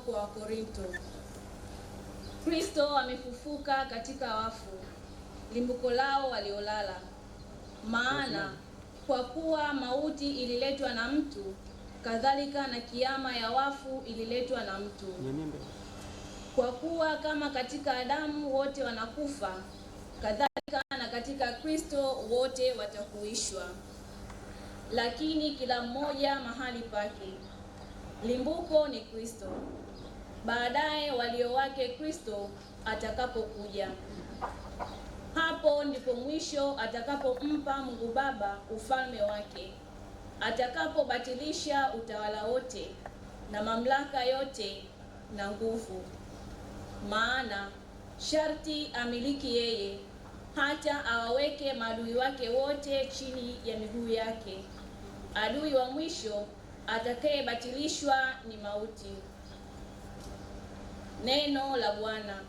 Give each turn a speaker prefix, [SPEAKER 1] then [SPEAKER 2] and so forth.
[SPEAKER 1] kwa Wakorinto. Kristo amefufuka katika wafu, limbuko lao waliolala. Maana kwa kuwa mauti ililetwa na mtu, kadhalika na kiama ya wafu ililetwa na mtu. Kwa kuwa kama katika Adamu wote wanakufa, kadhalika na katika Kristo wote watahuishwa. Lakini kila mmoja mahali pake. Limbuko ni Kristo, baadaye walio wake Kristo atakapokuja. Hapo ndipo mwisho atakapompa Mungu Baba ufalme wake, atakapobatilisha utawala wote na mamlaka yote na nguvu. Maana sharti amiliki yeye, hata awaweke maadui wake wote chini ya miguu yake. Adui wa mwisho atakayebatilishwa ni mauti. Neno la Bwana.